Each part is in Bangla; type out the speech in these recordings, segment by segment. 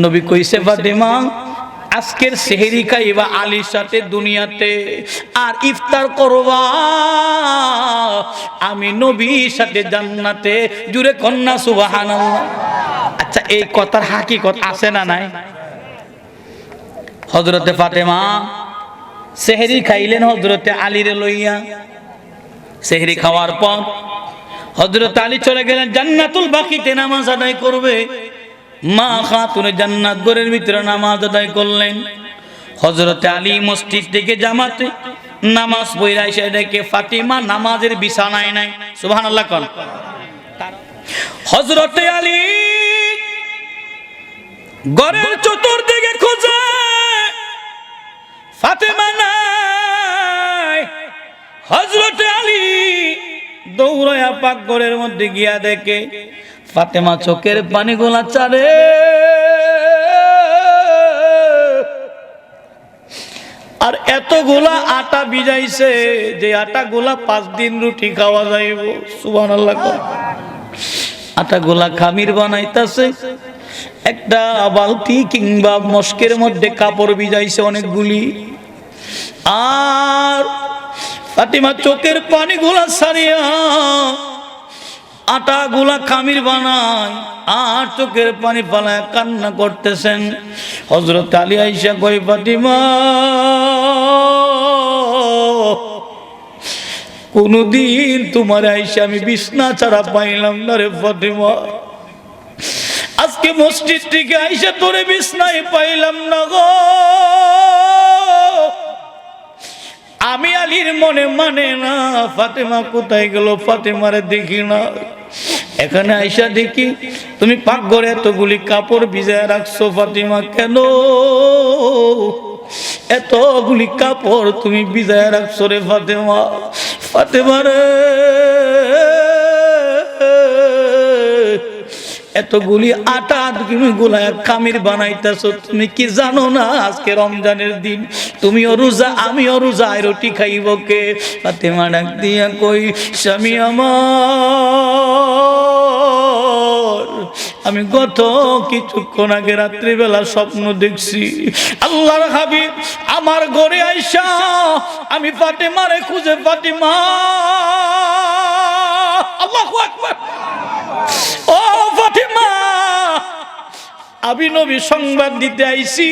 নবী কইছে ফাতেমা আজকের সেহরি খাইবা আলীর সাথে দুনিয়াতে, আর ইফতার করবা আমি নবীর সাথে জান্নাতে। জুরে কন্যা সুবহানাল্লাহ। আচ্ছা, এই কথার হাকিকত আছে না নাই? হযরতে ফাতেমা সেহরি খাইলেন হযরতে আলীরে লইয়া। সেহরি খাওয়ার পর হযরত আলী চলে গেলেন জান্নাতুল বাকিতে নামাজ আদায় করবে। মা খাতুনে জান্নাত ঘরের ভিতরে নামাজ আদায় করলেন। হযরতে আলী মসজিদ থেকে জামাতে নামাজ পড়া এসে দেখে ফাতিমা নামাজের বিছানায় নাই। সুবহানাল্লাহ কোন। হযরতে আলী ঘরের চতুর্দিকে খোঁজে, ফাতিমা নাই। হযরতে আলী দৌড়ায়া পাক ঘরের মধ্যে গিয়া দেখে ফাতেমা চোখের পানিগুলা চারে। আর এতগুলা আটা ভিজাইছে যে আটাগুলা 5 দিন রুটি খাওয়া যাইব। সুবহানাল্লাহ। আটাগুলা খামির বানাইতাছে। একটা বালতি কিংবা মশকের মধ্যে কাপড় ভিজাইছে অনেকগুলি। আর ফাতিমা চোখের পানিগুলা ছাড়িয়া আটা গুলা খামির বানায় আর চোখের পানি ফালায় কান্না করতেছেন। হযরত আলী আয়েশা কই ফাতিমা কোনদিন তোমার আয়েশা আমি বিছনা ছাড়া পাইলাম না রে ফাতিমা। আজকে মসজিদ থেকে আয়েশা তোরে বিছনায় পাইলাম না গো। আমি আলীর মনে মানে না ফাতেমা কোথায় গেল, ফাতেমারে দেখি না। এখানে আয়েশা দেখি তুমি পাকঘরে এতগুলি কাপড় ভিজায় রাখছো ফাতিমা, কেন এতগুলি কাপড় তুমি ভিজায় রাখছো রে ফাতেমা? ফাতেমা রে এতগুলি আটা তুমি গোলায় খামির বানাইতেছো, তুমি কি জানো না আজকে রমজানের দিন, তুমিও রোজা আমিও রোজা, রুটি খাইব কে? ফাতেমা ডাক দিয়া কই স্বামী আমার, আমি গত কিছুক্ষণ আগে রাত্রিবেলা স্বপ্ন দেখছি আল্লাহর হাবিব আমার ঘরে আইসা আমি ফাতেমারে খুঁজে, ফাতেমা আল্লাহু আকবার, ও ফাতেমা আমি নবী সংবাদ দিতে আইছি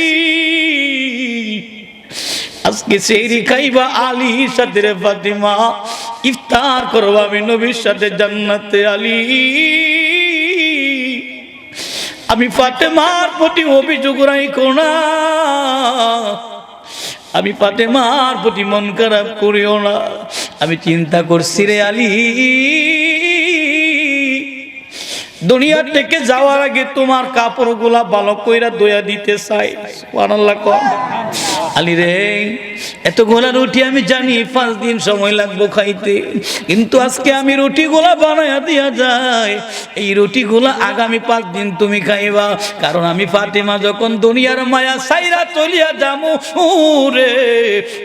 আজকে সেহরি খাইবা আলীর সাথে রে ফাতেমা, ইফতার করবা আমি নবীর সাথে জান্নাতে। আলী আমি ফাতেমার প্রতি অভিযোগ রাখো না, আমি ফাতেমার প্রতি মন খারাপ করিও না। আমি চিন্তা করছি রে আলী দুনিয়া থেকে যাওয়ার আগে তোমার কাপড়গুলা ভালো কইরা ধুইয়া দিতে চাই। সুবহানাল্লাহ। আলী রে এতগুলা রুটি আমি জানি 5 দিন সময় লাগবো খাইতে, কিন্তু আজকে আমি রুটিগুলা বানাইয়া দিয়া যায়, এই রুটিগুলা আগামী 5 দিন তুমি খাইবা, কারণ আমি ফাতেমা যখন দুনিয়ার মায়া ছাইরা চলিয়া যামু রে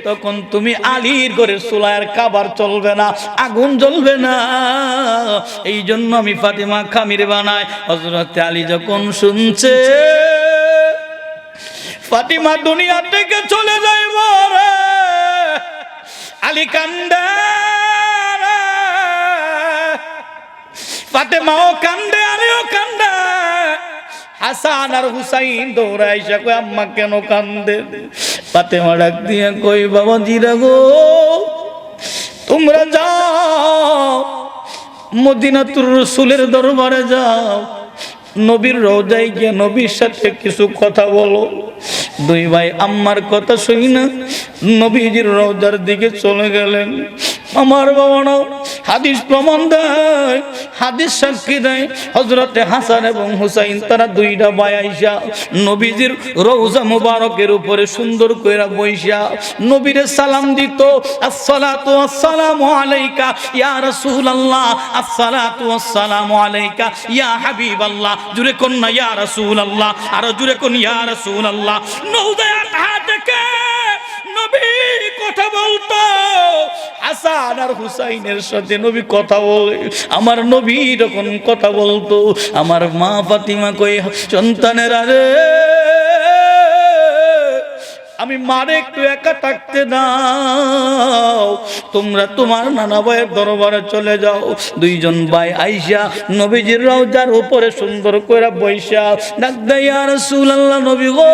তখন তুমি আলীর ঘরে চুলার খাবার চলবে না, আগুন জ্বলবে না, এই জন্য আমি ফাতেমা খামির বানাই। হযরত আলী যখন শুনছে ফাতেমা দুনিয়া থেকে চলে যাইব রে, আলী কান্দে, ফাতেমাও কান্দে, আলীও কান্দে। হাসান আর হুসাইন দৌড়ায় আইসা কই আম্মা কেন কান্দে? ফাতেমা ডাক দিয়া কই বাবা জিরা গো তোমরা যাও মদিনাতুর রাসূলের দরবারে যাও, নবীর রওজায় গিয়ে নবীর সাথে কিছু কথা বলো। 2 ভাই আম্মার কথা শুনি না নবীজির রওজার দিকে চলে গেলেন। আমার বাবা না হাদিস প্রমাণ দেয়, হাদিস সাক্ষী দেয়, হযরতে হাসান এবং হুসাইন তারা 2টা ভাই আইসা নবীজির রওজা মুবারকের উপরে সুন্দর কইরা বইসা নবীরে সালাম দিত, আসসালাতু ওয়াসসালামু আলাইকা ইয়া রাসূলুল্লাহ, আসসালাতু ওয়াসসালামু আলাইকা ইয়া হাবিবাল্লাহ। জুরে কোন না ইয়া রাসূলুল্লাহ, আর জুরে কোন ইয়া রাসূলুল্লাহ। নওদায়াত হাতকে নবী কথা বলতো, হাসান আর হুসাইনের সাথে নবী কথা বলে, আমার নবী যখন কথা বলতো আমার মা ফাতিমা কই সন্তানেরা রে আমি মারে একটু একা থাকতে দাও, তোমরা তোমার নানা ভাইয়ের দরবারে চলে যাও। দুইজন ভাই আইসা নবীজির রওজার উপরে সুন্দর করে বইসা ডাক দেয়, ইয়া রাসূলুল্লাহ, নবী গো,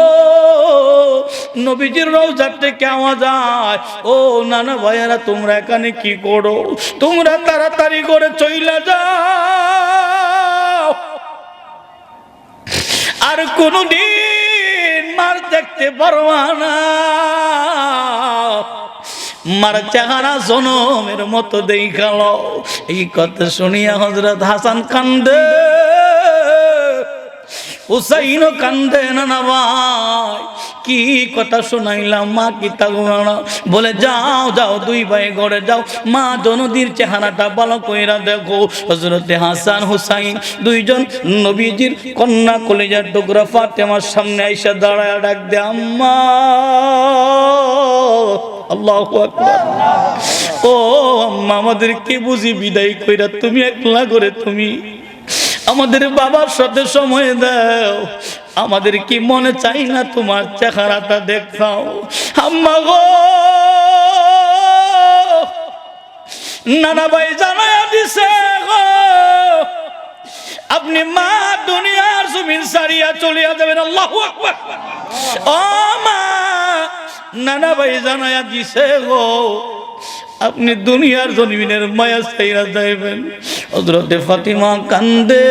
নবীজির রওজার থেকে আওয়াজ যায়, ও নানা ভাইয়েরা তোমরা এখানে কি করো? তোমরা তাড়াতাড়ি করে চইলা যাও, আর কোনদিন মার দেখতে পারবা না। মার চেহারা জনমের মতো দেখালো। এই কথা শুনিয়া হযরত হাসান কান্দে, হুসাইনও কান্দে। নানা ভাই কি কথা শোনাইলাম, মা কি থাকবে না? বলে যাও যাও, দুই ভাই ঘরে যাও, মা জনদীর চেহারাটা ভালো কইরা দেখো। হযরতে হাসান হুসাইন দুইজন নবীজির কন্যা কলিজার টুকরা ফাতেমার সামনে আইসা দাঁড়ায় ডাক দে, আম্মা। আল্লাহু আকবার। ও আম্মা, আমাদেরকে বুঝি বিদায় কইরা তুমি একলা করে তুমি আমাদের বাবার সাথে সময় দাও, আমাদের কি মনে চাই না তোমার চেহারাটা দেখাও? আম্মা গো, নানা ভাই জানায়া দিছে গো, আপনি মা দুনিয়ার জমিন ছাড়িয়া চলিয়া যাবেন। আল্লাহু আকবার। ও মা, নানা ভাই জানায়া দিছে গো, আপনি দুনিয়ার জমিনের মায়া ছাইরা যাইবেন। হযরতে ফাতিমা কান্দে,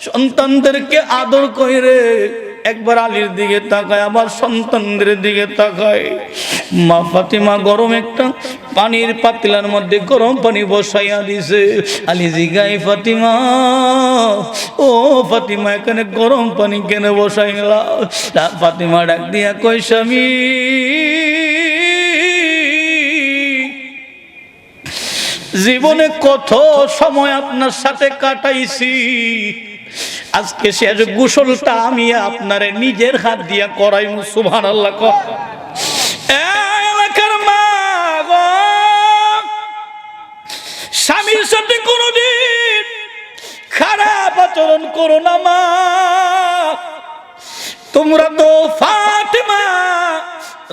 সন্তানদেরকে আদর কইরে একবার আলীর দিকে তাকায়, আবার সন্তানদের দিকে তাকায়। মা ফাতিমা গরম একটা পানির পাতিলার মধ্যে গরম পানি বসাইয়া দিছে। আলী জিগায়, ফাতিমা, ও ফাতিমা, এখানে গরম পানি কেন বসাইলা? ফাতিমা ডাক দিয়া কই, স্বামী, জীবনে কত সময় আপনার সাথে কাটাইছি, আজকে শেষ গোসলটা আমি আপনারে নিজের হাত দিয়া করাইমু। সুবহানাল্লাহ। এলাকার মা গো, স্বামীর সাথে কোনদিন খারাপ আচরণ করো না মা। তোমরা তো ফাতেমা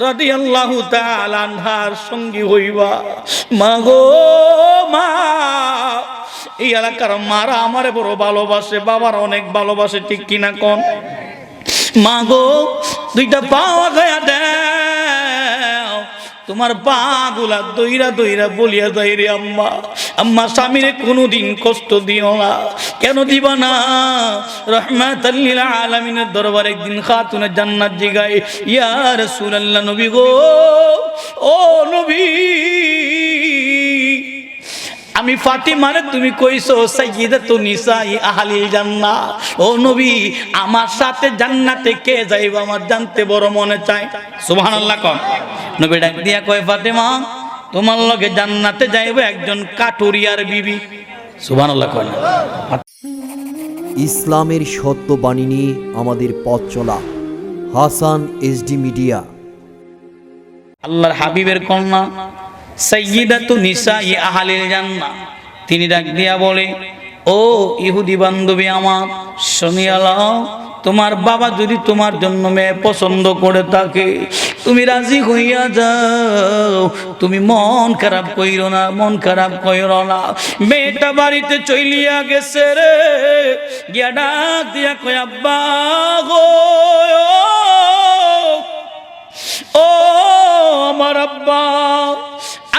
রাদিয়াল্লাহু তাআলা আনহার সঙ্গী হইবা। মা গো, মা, এই এলাকার মারা আমারে বড় ভালোবাসে, বাবার অনেক ভালোবাসে, ঠিক কিনা কোন? মা গো, দুইটা পা গায়া দাও, তোমার পা গুলা দইরা দইরা বলিয়া যাই রে আম্মা। আম্মা, স্বামীরে কোনোদিন কষ্ট দিও না। কেন দিবা না? রাহমাতাল লিল আলামিনের দরবারে একদিন খাতুনে জান্নাত জিগায়, ইয়া রাসূলুল্লাহ, নবী গো, ও নবী, আমি ফাতিমারে তুমি কইছো সাইয়্যিদাতুন নিসাই আহলিল জান্নাহ। ও নবী, আমার সাথে জান্নাতে কে যাইব আমার জানতে বড় মনে চায়। সুবহানাল্লাহ কোন? নবী ডাক দিয়া কয়, ফাতিমা, তোমার লগে জান্নাতে যাইব একজন কাঠুরিয়ার বিবি। সুবহানাল্লাহ কোন? ইসলামের সত্য বাণী নিয়ে আমাদের পথ চলা হাসান এসডি মিডিয়া। আল্লাহর হাবিবের কন্যা সাইয়্যিদাতুন নিসাই আহলিল জান্নাহ, তিনি ডাক দিয়া বলে, ও ইহুদি বান্ধবী আমার, শুনিয়া লও, তোমার বাবা যদি তোমার জন্য মেয়ে পছন্দ করে থাকে, তুমি রাজি হইয়া যাও, তুমি মন খারাপ কইরো না, মন খারাপ কইরো না। মেয়েটা বাড়িতে চলিয়া গেছে রে, গিয়া ডাক দিয়া কই, আব্বা গো, ও আমার আব্বা,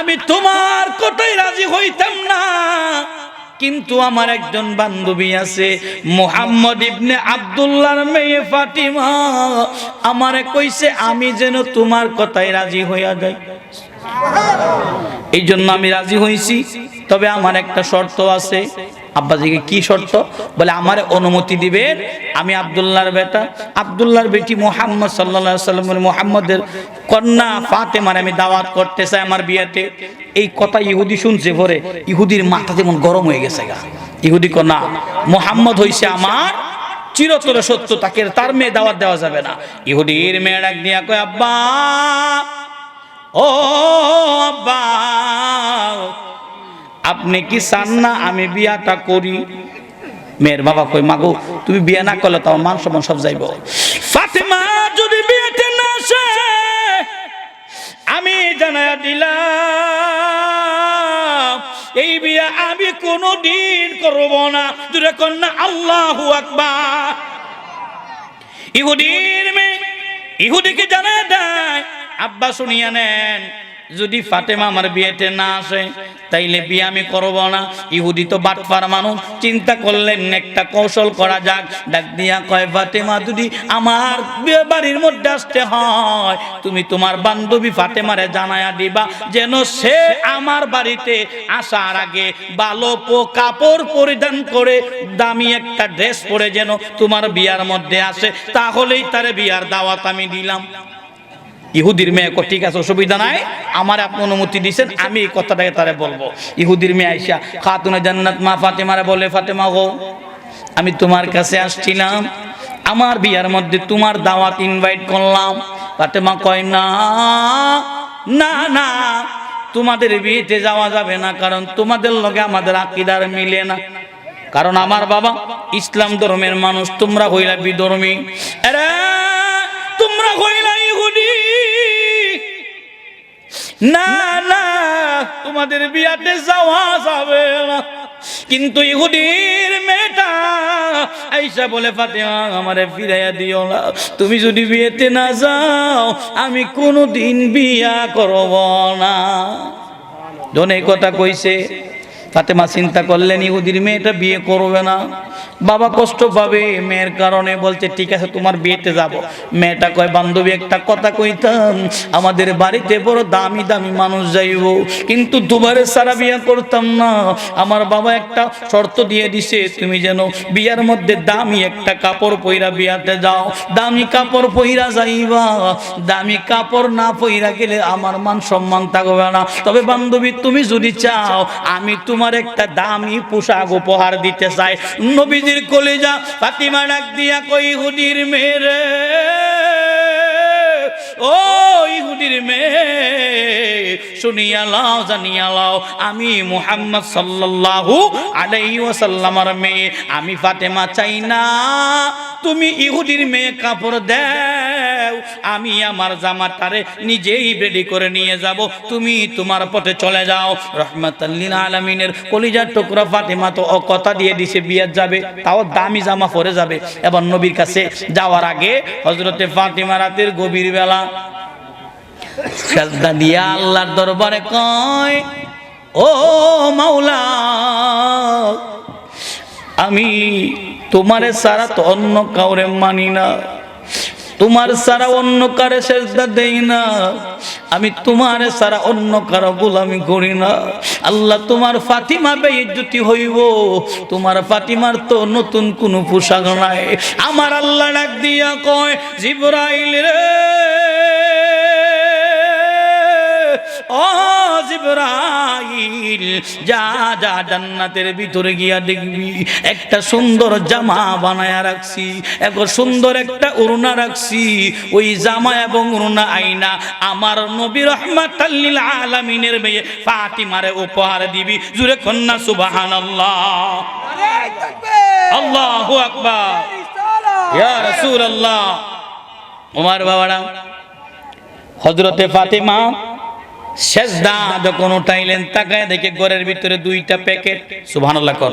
আমি তোমার কথাই রাজি হইতাম না, কিন্তু আমার একজন বান্ধবী আছে, মুহাম্মদ ইবনে আব্দুল্লাহর মেয়ে ফাতিমা, আমারে কইছে আমি যেন তোমার কথায় রাজি হইয়া যাই। এই জন্য আমি রাজি হইছি, তবে আমার একটা শর্ত আছে। আব্বাজিকে কি শর্ত? বলে, আমারে অনুমতি দিবেন, আমি আব্দুল্লাহর বেটা, আব্দুল্লাহর বেটি মুহাম্মদ সাল্লাল্লাহু আলাইহি ওয়াসাল্লাম, মুহাম্মদের কন্যা ফাতেমার আমি দাওয়াত করতে চাই আমার বিয়েতে। এই কথা ইহুদি শুনছে, পরে ইহুদির মাথা যেমন গরম হয়ে গেছে গা। ইহুদি কয়, না, মুহাম্মদ হইছে আমার চিরতর সত্য, তাকে তার মেয়ে দাওয়াত দেওয়া যাবে না। ইহুদির মেয়ে ডাক দিয়া কয়, আব্বা, ও আব্বা, আপনি কি চান না আমি বিয়াটা করি? মেয়ের বাবা কই, মাগো, তুমি বিয়া না করলে তো আমার মান সম্মান সব যাইব। ফাতেমা জানায়া দিলাম এই বিয়া আমি কোনোদিন করব না। জোরে কন্যা আল্লাহু আকবার। ইহুদির মেয়ে ইহুদিকে জানায় দেয়, আব্বা শুনিয়া নেন, যদি ফাতেমা আমার বিয়েতে না আসে তাইলে বিয়ে আমি করব না। ইহুদি তো বাটপার মানুষ, চিন্তা করলেন একটা কৌশল করা যাক। ডাক দিয়া কয়, ফাতেমা যদি আমার বিয়ে বাড়ির মধ্যে আসতে হয়, তুমি তোমার বান্ধবী ফাতেমারে জানায়া দিবা যেন সে আমার বাড়িতে আসার আগে ভালো কাপড় পরিধান করে দামি একটা ড্রেস পরে যেন তোমার বিয়ার মধ্যে আসে, তাহলেই তার বিয়ার দাওয়াত আমি দিলাম। ইহুদির মেয়ে কো ঠিক আছে, অসুবিধা নাই, আমার আপনি অনুমতি দিয়েছেন, আমি এই কথাটাকে তারে বলবো। ইহুদির মেয়ে আইসা খাতুনে জান্নাত মা ফাতেমারে বলে, ফাতেমা গো, আমি তোমার কাছে আসছিলাম, আমার বিয়ার মধ্যে তোমার দাওয়াত ইনভাইট করলাম। ফাতেমা কয়, না না না, তোমাদের বিয়েতে যাওয়া যাবে না, কারণ তোমাদের লগে আমাদের আকীদার মিলে না। কারণ আমার বাবা ইসলাম ধর্মের মানুষ, তোমরা হইলা বিধর্মী। আরে তোমরা হইলা ইহুদি, না না, তোমাদের বিয়াতে যাওয়া যাবে না। কিন্তু ইহুদির মেয়েটা আইসা বলে, ফাতেমা আমারে ফিরাইয়া দিও না, তুমি যদি বিয়েতে না যাও আমি কোনোদিন বিয়া করব না। যখন এই কথা কইছে, ফাতেমা চিন্তা করলেন ইহুদির মেয়েটা বিয়ে করবে না, বাবা কষ্ট পাবে মেয়ের কারণে। বলছে ঠিক আছে, তোমার বিয়েতে যাব। মেয়েটা কয়, বান্ধবী একটা কথা কইতাম, আমাদের বাড়িতে বড় দামি দামি মানুষ যাইব, কিন্তু দুবারে সারা বিয়া করতাম না। আমার বাবা একটা শর্ত দিয়ে দিছে, তুমি যেন বিয়ার মধ্যে দামি একটা কাপড় পইরা বিয়াতে যাও, দামি কাপড় পইরা যাইবা। দামি কাপড় না পইরা গেলে আমার মান সম্মান থাকবে না। তবে বান্ধবী তুমি যদি চাও, আমি তোমার একটা দামি পোশাক উপহার দিতে চাই। নবীজির কলিজা ফাতিমা ডাক দিয়া কই, ইহুদির মেয়ে, ও ইহুদির মেয়ে, শুনিয়া লাও, জানিয়া লাও, আমি মুহাম্মদ সাল্লাল্লাহু আলাইহি ওয়াসাল্লামের মেয়ে, আমি ফাতেমা চাই না তুমি ইহুদির মেয়ে কাপড় দাও, আমি আমার জামাটারে নিজেই রেডি করে নিয়ে যাব, তুমি তোমার পথে চলে যাও। রাহমাতাল লিল আলামিনের কলিজার টুকরা ফাতেমা তো কথা দিয়ে দিছে বিয়াত যাবে, তাও দামি জামা পরে যাবে। এবার নবীর কাছে যাওয়ার আগে হযরতে ফাতেমা রাতের গভীর বেলা সাজদা দিয়া আল্লাহর দরবারে কয়, ও মাওলা, আমি তোমারে ছাড়া তো অন্য কাউরে মানি না, তোমার ছাড়া অন্য কারে সেজদা দেই না, আমি তোমার ছাড়া অন্য কারো গোলামি করি না। আল্লাহ, তোমার ফাতিমা বেইজ্জতি হইব, তোমার ফাতিমার তো নতুন কোনো পোশাক নাই। আমার আল্লাহ ডাক দিয়া কয়, জিবরাইল রে, ও জিবরাইল, যা যা জান্নাতের ভিতরে গিয়া দেখবি একটা সুন্দর জামা বানায়া রাখছি, এক সুন্দর একটা ওড়না রাখছি, ওই জামা এবং ওড়না আইনা আমার নবী রাহমাতাল লিল আলামিনের মেয়ে ফাতিমারে উপহার দিবি। জোরে কন্যা সুবহানাল্লাহ, আল্লাহু আকবার, ইয়া রাসূলুল্লাহ। ওমর বাবারা হযরতে ফাতিমা সেজদা যখন উঠাইলেন, তাকায় দেখে ঘরের ভিতরে দুইটা প্যাকেট, সুবহানাল্লাহ কর,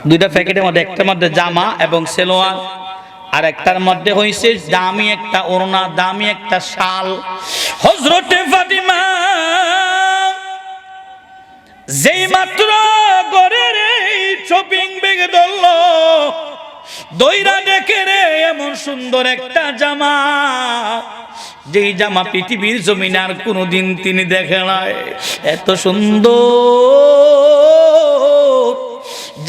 দুইটা প্যাকেটের মধ্যে একটার মধ্যে জামা এবং সেলোয়ার, আর একটার মধ্যে হইছে দামি একটা ওড়না, দামি একটা শাল। হযরতে ফাতিমা যেই মাত্র ঘরের এই শপিং ব্যাগে ধরল, দইরা দেখে রে এমন সুন্দর একটা জামা, যেই জামা পৃথিবীর জমিনে আর কোনোদিন তিনি দেখে নাই। এত সুন্দর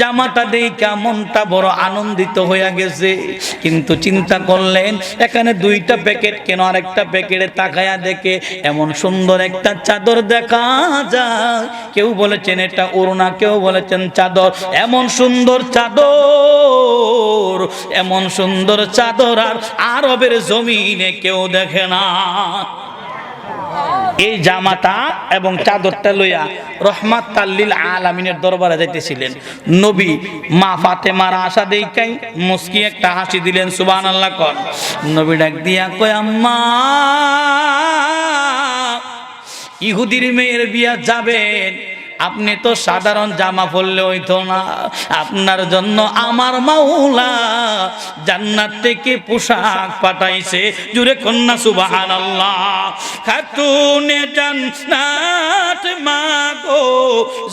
জামাটা দেখা মনটা বড় আনন্দিত হয়ে গেছে। কিন্তু চিন্তা করলেন, এখানে দুইটা প্যাকেট কেন, আর একটা প্যাকেটে তাকায়া দেখে এমন সুন্দর একটা চাদর দেখা যায়। কেউ বলেছেন এটা ওড়না, কেউ বলেছেন চাদর। এমন সুন্দর চাদর, এমন সুন্দর চাদর আর আরবের জমিনে কেউ দেখে না। এই জামাটা এবং চাদরটা লইয়া রাহমাতাল লিল আলামিনের দরবারে যাইতেছিলেন। নবী মা ফাতেমার আশা দেখাই মুস্কি একটা হাসি দিলেন, সুবহানাল্লাহ কর। নবী ডাক দিয়া কয়, আম্মা ইহুদির মেয়ের বিয়া যাবেন, আপনি তো সাধারণ জামা পরলে হইতো না, আপনার জন্য আমার মাওলা জান্নাত থেকে পোশাক পাঠাইছে। জুরে কন্যা সুবহানাল্লাহ। খাতুনে জান্নাত মাগো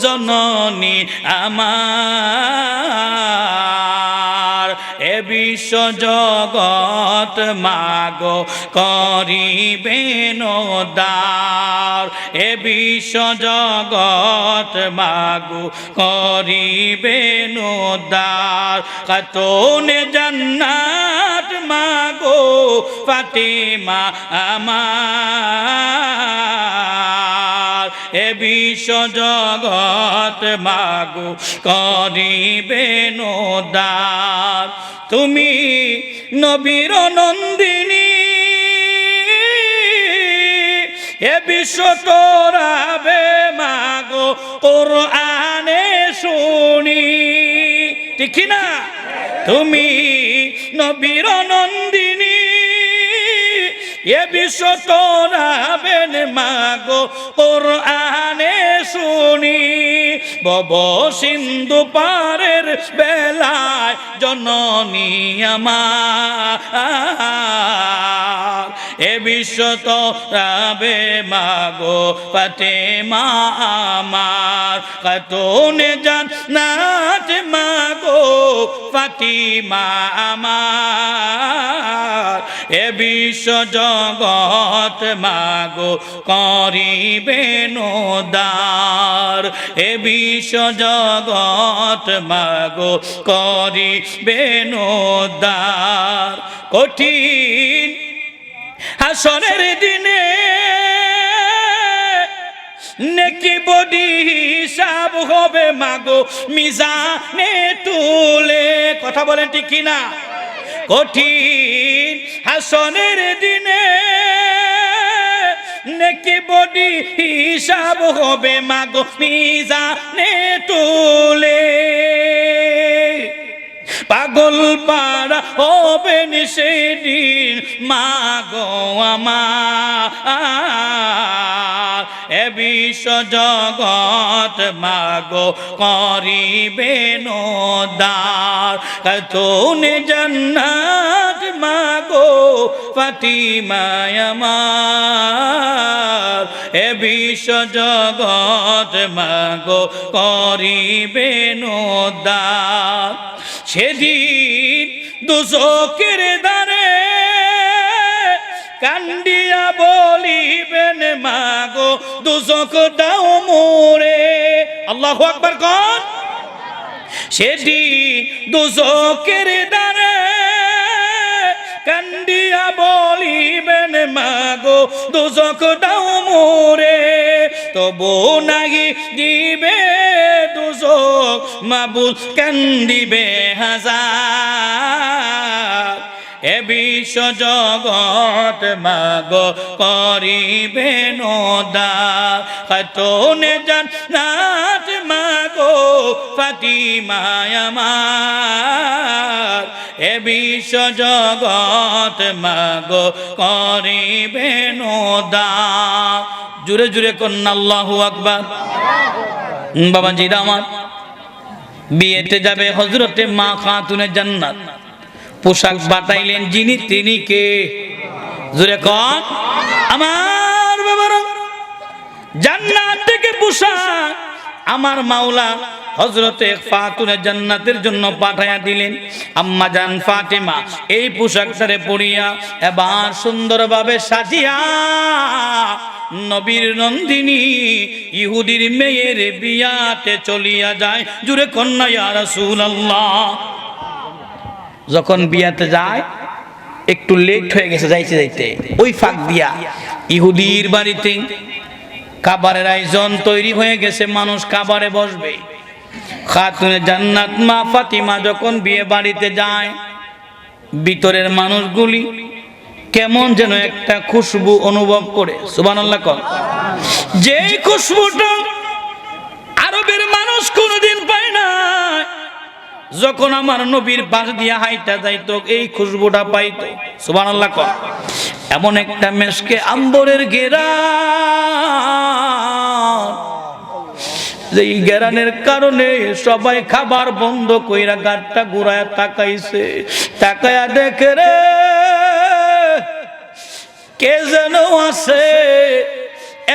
জননী আমার, এ বিশ্ব জগৎ মাগো করিবেন উদ্ধার, এ বিশ্ব জগৎ মাগো করিবেন উদ্ধার। খাতুনে জান্নাত মাগো ফাতেমা আমার, এ বিশ্ব জগৎ মাগো করিবেন উদ্ধার। তুমি নবীর নন্দিনী, এ বিশ্ব তোরাবে মাগো কোরআনে শুনি, ঠিক না? তুমি নবীর নন্দিনী, এ বিশ্ব তোরাবেন মাগো কোরআনে শুনি। বব সিন্ধু পারের বেলায় জননী আমার, এ বিশ্ব তোরাবে মাগো ফাতেমা আমার। খাতুনে জান্নাত মাগো ফাতিমা আমার, এ বিশ্ব জগৎ মাগো করিবেন উদ্ধার, এ বিশ্ব জগৎ মাগো করিবেন উদ্ধার। কঠিন হাসরের দিনে নেকি বডি হিসাব হবে মাগো মিজানে তুলে, কথা বলেন ঠিক কিনা? কঠিন হাসরের দিনে নেকি বডি হিসাব হবে মাগো মিজানে তুলে। পাগল পাড়া হবেন সেদিন মাগো আমার, এ বিশ্ব জগৎ মাগো করিবেন উদ্ধার। খাতুনে জান্নাত মাগো ফাতিমা আমার, এ বিশ্ব জগৎ মাগো করিবেন উদ্ধার। সেদিন দুজকের দ্বারে কান্দিয়া বলিবেন মাগো দুজক দাও মোরে, আল্লাহু আকবার কোন। সেদিন দুজকের দ্বারে কান্দিয়া বলিবেন মাগো দুজক দাও মোরে, তবু নাহি দিবে দুজক মাবুদ কান্দিবে হাজার, এ বিশ্ব জগৎ মাগো করিবেন উদ্ধার। খাতুনে জান্নাত মাগো ফাতিমা আমার, এ বিশ্ব জগৎ মাগো করিবেন উদ্ধার। জুড়ে জুড়ে কন্যা আল্লাহু আকবার। বাবাজিরা আমার, বিয়েতে যাবে হযরতে মা খাতুনে জান্নাত, পোশাক বাতাইলেন যিনি তিনি কে? জুড়ে কন আমার বাবারা। জান্নাত থেকে পোশাক আমার মাওলা হযরতে ফাতুনে জান্নাতের জন্য পাঠায়া দিলেন। আম্মা জান ফাতেমা এই পোশাকটারে পরিয়া এবার সুন্দরভাবে সাজিয়া নবীর নন্দিনী ইহুদির মেয়ের বিয়াতে চলিয়া যায়। জুড়ে কন্যা ইয়া রাসূলুল্লাহ। যখন বিয়াতে যায় একটু লেট হয়ে গেছে, যাইতে যাইতে ওই ফাঁক দিয়া ইহুদির বাড়িতে খাবারের আয়োজন তৈরি হয়ে গেছে, মানুষ খাবারে বসবে। খাতুনে জান্নাত মা ফাতিমা যখন বিয়ে বাড়িতে যায়, ভিতরের মানুষগুলি কেমন যেন একটা খুশবু অনুভব করে। সুবহানাল্লাহ কোন। যে খুশবুটা আরবের মানুষ কোনোদিন পায় না, যখন আমার নবীর পাশ দিয়া হাইটা যাইতো এই খুশবুটা পাইতো। সুবহানাল্লাহ কোন। এমন একটা মেশকে আম্বরের ঘেরান, যেই ঘেরানের কারণে সবাই খাবার বন্ধ কইরা গাড়টা ঘুরায় তাকাইছে। তাকায়া দেখে রে কে যেন আছে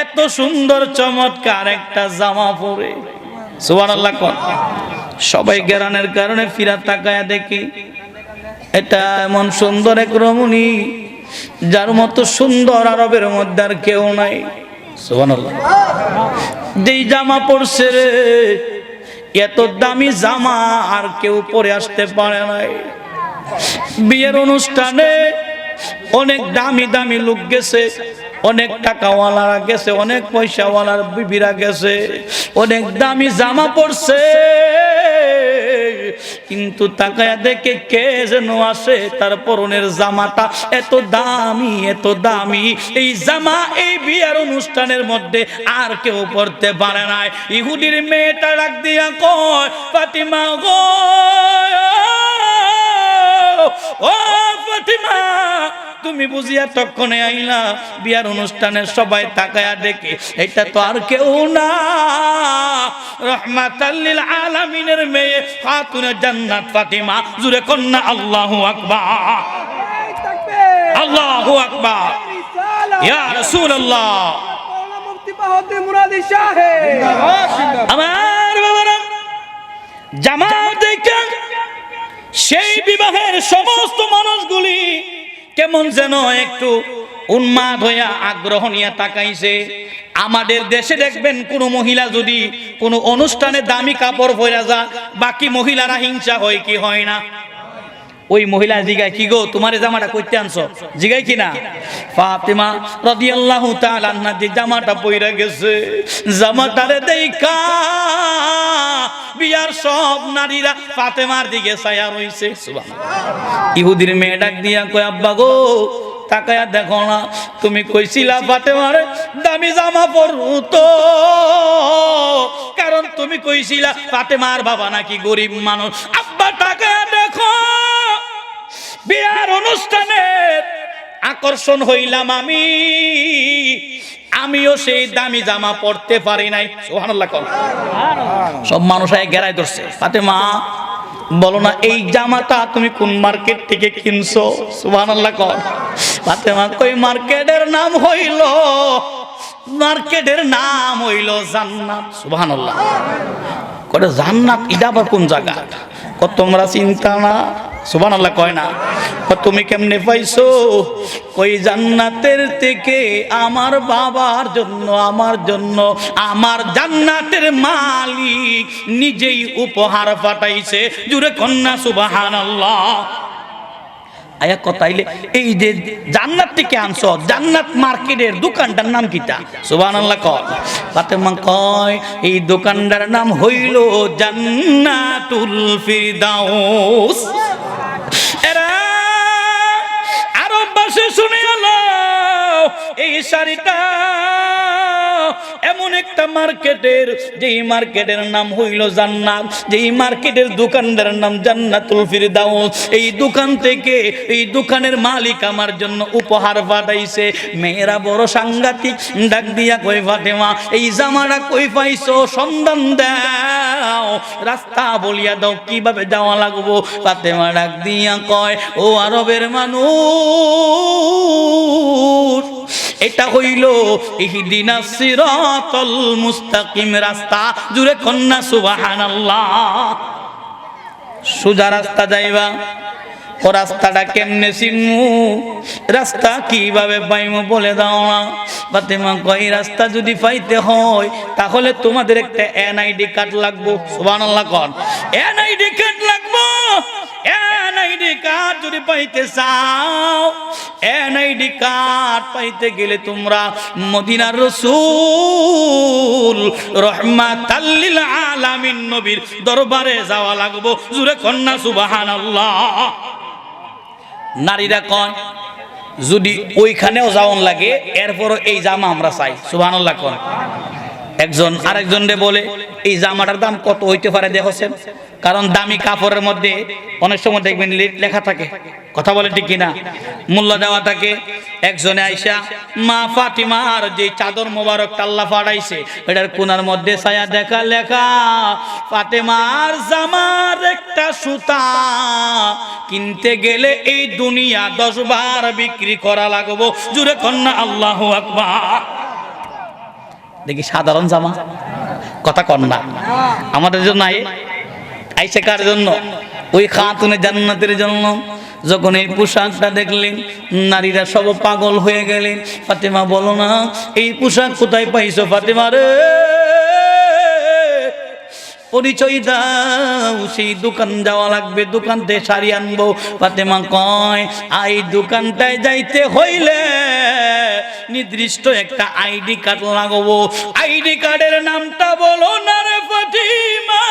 এত সুন্দর চমৎকার একটা জামা পরে। সুবহানাল্লাহ কোন। সবাই ঘেরানের কারণে ফিরা তাকায়া দেখি এটা এমন সুন্দর এক রমণী যার মতো সুন্দর আরবের মধ্যে আর কেউ নাই। সুবহানাল্লাহ। যেই জামা পরছে রে এত দামি জামা আর কেউ পরে আসতে পারে নাই। বিয়ের অনুষ্ঠানে অনেক দামি দামি লোক গেছে, অনেক টাকাওয়ালারা গেছে, অনেক পয়সাওয়ালার বিবিরা গেছে, অনেক দামি জামা পরছে, কিন্তু তাকায়া দেখে কে যেন আসে তার পরনের জামাটা এত দামি এত দামি। এই জামা এই বিয়ের অনুষ্ঠানের মধ্যে আর কেউ পরতে পারে না। ইহুদির মেয়েটা ডাক দিয়া কয়, ফাতিমা গো, ও ফাতিমা, তুমি বুঝিয়া তখনই আইলা? বিয়ার অনুষ্ঠানে সবাই তাকায়া দেখে এটা তো আর কেউ না, রাহমাতাল লিল আলামিনের মেয়ে খাতুনে জান্নাত ফাতিমা। জুরে কন্না আল্লাহু আকবার, আল্লাহু আকবার, ইয়া রাসূলুল্লাহ। আমার বাবারা, জামাত দেখে সেই বিবাহের সমস্ত মানুষগুলি কেমন যেন একটু উন্মাদ হইয়া আগ্রহ নিয়ে তাকাইছে। আমাদের দেশে দেখবেন কোন মহিলা যদি কোন অনুষ্ঠানে দামি কাপড় পরে যায়, বাকি মহিলারা হিংসা হয় কি হয় না? ওই মহিলা জিগায়, কি গো তোমার জামাটা কইতে আনছো? জিগায় কিনা? ফাতিমা রাদিয়াল্লাহু তাআলা আনহা যে জামাটা পইরা গেছে, জামাটারে দেইখা বিয়ার সব নারীরা ফাতেমার দিকে ছায়া রইছে। সুবহানাল্লাহ। ইহুদির মেয়ে ডাক দিয়া কয়, আব্বা গো তাকায়া দেখো না, তুমি কইছিলা ফাতেমারে দামি জামা পরতো, কারণ তুমি কইছিলা ফাতেমার বাবা নাকি গরিব মানুষ। আব্বা তাকায়া দেখো, বিয়ার অনুষ্ঠানে আকর্ষণ হইলাম আমি, আমিও সেই দামি জামা পরতে পারি নাই। সুবহানাল্লাহ। সব মানুষ ঘেরায় ধরছে, ফাতেমা বলো না এই জামাটা তুমি কোন মার্কেট থেকে কিনছো? সুবহানাল্লাহ। ফাতেমা কই মার্কেটের নাম হইল জান্নাত। সুবহানাল্লাহ। কয় জান্নাত এটা আবার কোন জায়গা? কত তোমরা চিন্তা না? সুবহানাল্লাহ কয় না? তুমি কেমনে পাইছো? কই জান্নাতের থেকে আমার বাবার জন্য, আমার জন্য আমার জান্নাতের মালিক নিজেই উপহার পাঠাইছে। জুরে কন্যা সুবহানাল্লাহ। আয়া কথাইলে এই যে জান্নাত থেকে আনছো, জান্নাত মার্কেটের দোকানটার নাম কিটা? সুবহানাল্লাহ কয়। ফাতেমা কয় এই দোকানটার নাম হইল জান্নাতুল ফিরদাউস। এরা আরব ভাষা শুনে আলো, এই শাড়িটা এমন একটা মার্কেটের, যেই মার্কেটের নাম হইল জান্নাত, যেই মার্কেটের দোকানদার নাম জান্নাতুল ফিরদাউস। এই দোকান থেকে এই দোকানের মালিক আমার জন্য উপহার পাঠাইছে। মেয়েরা বড় সাংঘাতিক, ডাক দিয়া কই ফাতেমা এই জামাটা কই পাইছো? সন্ধান দাও, রাস্তা বলিয়া দাও কিভাবে যাওয়া লাগবো। ফাতেমা ডাক দিয়া কয়, ও আরবের মানুষ, এটা হইল ইহদিনাস সিরাতাল মুস্তাকিম রাস্তা। জুরে কন্যা সুবহানাল্লাহ। সোজা রাস্তা যাইবা, ও রাস্তাটা কেমনে চিনমু? রাস্তা কিভাবে পাইমু বলে দাও না। ফাতেমা কয় রাস্তা যদি পাইতে হয় তাহলে তোমাদের একটা এনআইডি কার্ড লাগবো। সুবহানাল্লাহ কোন। এনআইডি কার্ড লাগবো। এনআইডি কার্ড যদি পাইতে চাও, এনআইডি কার্ড পাইতে গেলে তোমরা মদিনার রাসূল রাহমাতাল লিল আলামিন নবীর দরবারে যাওয়া লাগবো। জুরে কন্যা সুবহানাল্লাহ। নারীরা কয় যদি ওইখানেও যাওয়ান লাগে এরপরও এই জামা আমরা চাই। সুবহানাল্লাহ কোন। একজন আরেকজনরে বলে এই জামাটার দাম কত হইতে পারে দেখছেন, কারণ দামি কাপড়ের মধ্যে অনেক সময় দেখবেন লেখা থাকে, কথা বলে ঠিক কিনা, মূল্য দেওয়া থাকে। একজনে আইসা মা ফাতিমার যে চাদর মোবারক আল্লাহ পাঠাইছে এটার কোনার মধ্যে ছায়া দেখা লেখা ফাতেমার জামার একটা সুতা কিনতে গেলে এই দুনিয়া 10 বার বিক্রি করা লাগবো। জুড়ে কন্যা আল্লাহু আকবার। দেখি সাধারণ জামা, কথা কন্যা আমাদের জন্য আইসে কার জন্য? ওই খাতুনে জান্নাতের জন্য। যখন এই পোশাকটা দেখলেন নারীরা সব পাগল হয়ে গেলেন। ফাতেমা বলো না এই পোশাক কোথায় পাইছো? ফাতেমা রে পরিচয় দাও, সেই দোকান যাওয়া লাগবে, দোকান থেকে শাড়ি আনবো। ফাতেমা কয় এই দোকানটায় যাইতে হইলে নির্দিষ্ট একটা আইডি কার্ড লাগবো। আইডি কার্ডের নামটা বলো না রে ফাতিমা।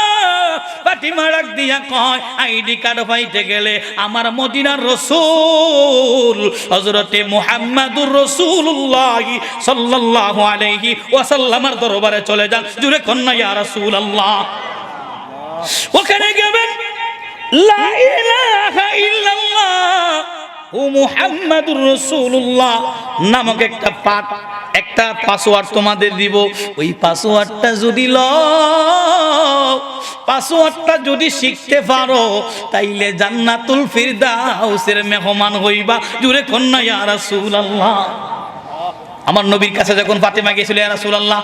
ফাতিমা ডাক দিয়া কয় আইডি কার্ড পাইতে গেলে আমার মদিনার রাসূল হযরতে মুহাম্মাদুর রাসূলুল্লাহ সাল্লাল্লাহু আলাইহি ওয়াসাল্লামের দরবারে চলে যান। জুরে কন্যা ইয়া রাসূলুল্লাহ। ওখানে গেবেন লা ইলাহা ইল্লাল্লাহ ও মুহাম্মাদুর রাসূলুল্লাহ নামক একটা পাসওয়ার্ড তোমাদের দিব। ওই পাসওয়ার্ডটা যদি পাসওয়ার্ডটা যদি শিখতে পারো তাইলে জান্নাতুল ফিরদাউসের মেহমান হইবা। জুরে কন্যা ইয়া রাসূলুল্লাহ। আমার নবীর কাছে যখন ফাতেমা গেছিল, ইয়া রাসূলুল্লাহ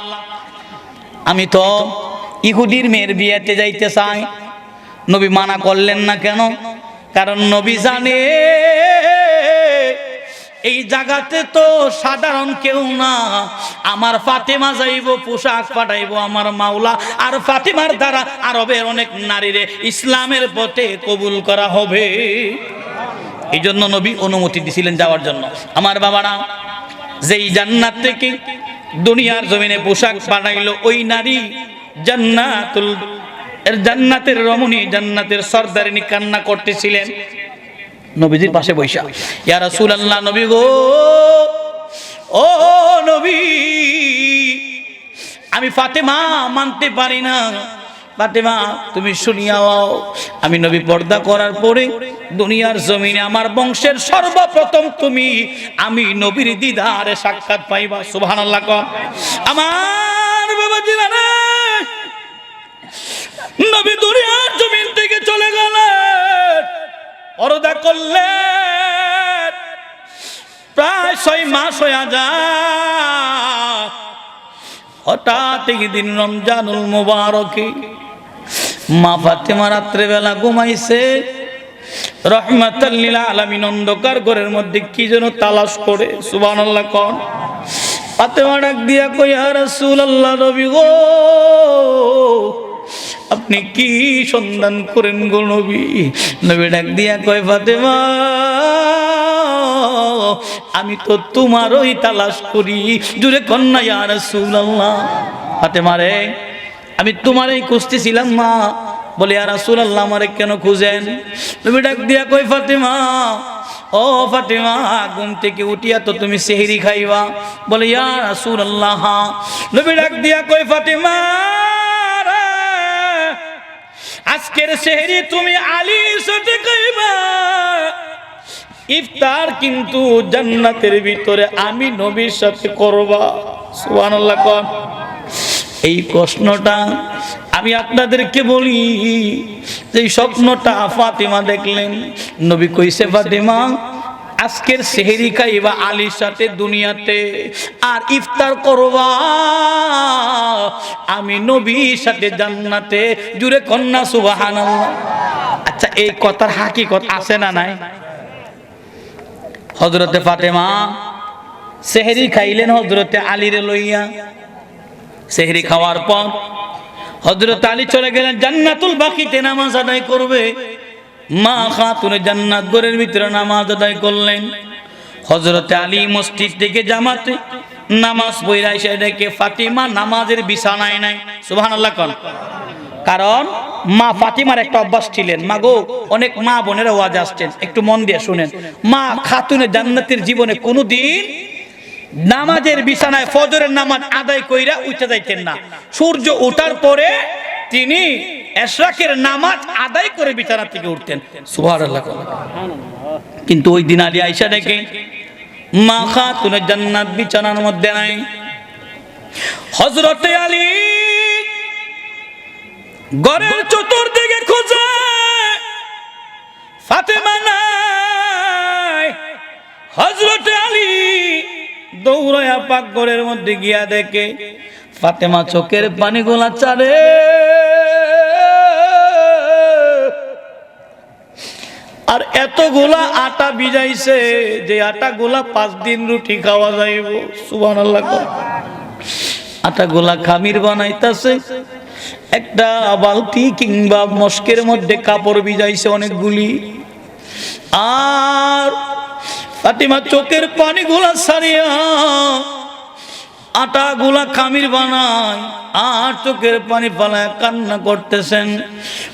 আমি তো ইহুদির মেয়ের বিয়েতে যাইতে চাই। নবী মানা করলেন না কেন? কারণ নবী জানে এই জায়গাতে তো সাধারণ কেউ না, আমার ফাতেমা যাইব, পোশাক পাঠাইবো আমার মাওলা, আর ফাতেমার দ্বারা আরবের অনেক নারীরে ইসলামের পথে কবুল করা হবে। এই জন্য নবী অনুমতি দিছিলেন যাওয়ার জন্য। আমার বাবারা, যেই জান্নাত থেকে দুনিয়ার জমিনে পোশাক পাঠাইলো ওই নারী জান্নাতের রমণী, জান্নাতের সর্দারিনী কান্না করতেছিলেন নবীজির পাশে বৈশা। ইয়া রাসূলুল্লাহ, নবী গো, ও নবী, আমি ফাতেমা মানতে পারি না। ফাতেমা তুমি শুনিয়াও, আমি নবী পর্দা করার পরে দুনিয়ার জমিনে আমার বংশের সর্বপ্রথম তুমি আমি নবীর দিদারে সাক্ষাৎ পাইবা। সুবহানাল্লাহ। আমার বাবা জিলানা নবী দুনিয়ার জমিন থেকে চলে গেলেন, পর্দা করলেন, প্রায় 6 মাস হয়ে যায়। হঠাৎ একদিন রমজানুল মুবারকে মা ফাতেমা রাত্রে বেলা ঘুমাইছে, রহমাতাল লিল আলামিন অন্ধকার ঘরের মধ্যে কি যেন তালাশ করে। সুবহানাল্লাহ। কোন ফাতেমা ডাক দিয়া কই, ইয়া রাসূলুল্লাহ, নবী গো আপনি কি সন্ধান করেন গো নবী? নবী ডাক দিয়া কয়, ফাতেমা আমি তো তোমারই তালাশ করি। জুরে কন্যা ইয়া রাসূলুল্লাহ। ফাতেমা রে আমি তোমারই খুঁজতেছিলাম মা। বলে ইয়া রাসূলুল্লাহ আমারে কেন খুঁজেন? নবী ডাক দিয়া কয়, ফাতেমা ও ফাতেমা ঘুম থেকে উঠিয়া তো তুমি সেহরি খাইবা। বলে ইয়া রাসূলুল্লাহ। নবী ডাক দিয়া কয়, ফাতেমা আজকের সেহরি তুমি আলীর সাথে খাইবা, ইফতার কিন্তু জান্নাতের ভিতরে আমি নবীর সাথে করবা। সুবহানাল্লাহ। কোন এই প্রশ্নটা আমি আপনাদেরকে বলি, যে স্বপ্নটা ফাতেমা দেখলেন, নবী কইছে ফাতেমা আজকের সেহরি খাইবা আলীর সাথে দুনিয়াতে, আর ইফতার করবা আমি নবীর সাথে জান্নাতে। জুরে কন্যা সুবহানাল্লাহ। আচ্ছা এই কথার হাকিকত আছে না নাই? হযরতে ফাতেমা সেহরি খাইলেন হযরতে আলীরে লইয়া। সেহরি খাওয়ার পর হযরত আলী চলে গেলেন জান্নাতুল বাকিতে নামাজ আদায় করবে। মা খাতুনে জান্নাত ঘরের ভিতরে নামাজ আদায় করলেন। হযরতে আলী মসজিদ থেকে জামাতে নামাজ পড়া এসে দেখে ফাতিমা নামাজের বিছানায় নাই। সুবহানাল্লাহ। কোন কারণ মা ফাতিমার একটা অভ্যাস ছিলেন, মা গো, অনেক মা বোনেরা ওয়াজ আসছেন, একটু মন দিয়ে শুনেন। মা খাতুনে জান্নাতের জীবনে কোনোদিন নামাজের বিছানায় ফজরের নামাজ আদায় কইরা উঠে যাইতেন না। সূর্য ওঠার পরে তিনি এশরাকের নামাজ আদায় করে বিছানা থেকে উঠতেন। সুবহানাল্লাহ। কিন্তু ওই দিন আলী আয়েশা ডেকে মা খাতুনে জান্নাত বিছানার মধ্যে নাই। হযরতে আলী ঘরের চতুর্দিকে খোঁজে, ফাতেমা নাই। হযরতে আলী দৌড়ায়া পাক ঘরের মধ্যে গিয়া দেখে ফাতেমা চোখের পানিগুলা চারে। আর এতগুলা আটা ভিজাইছে যে আটাগুলা 5 দিন রুটি খাওয়া যাইব। সুবহানাল্লাহ। আটাগুলা খামির বানাইতাছে, একটা বালতি কিংবা মশকের মধ্যে কাপড় ভিজাইছে অনেকগুলি। আর ফাতিমা চোখের পানিগুলা ছাড়িয়া আটাগুলা খামির বানায় আর চোখের পানি ফালায় কান্না করতেছেন।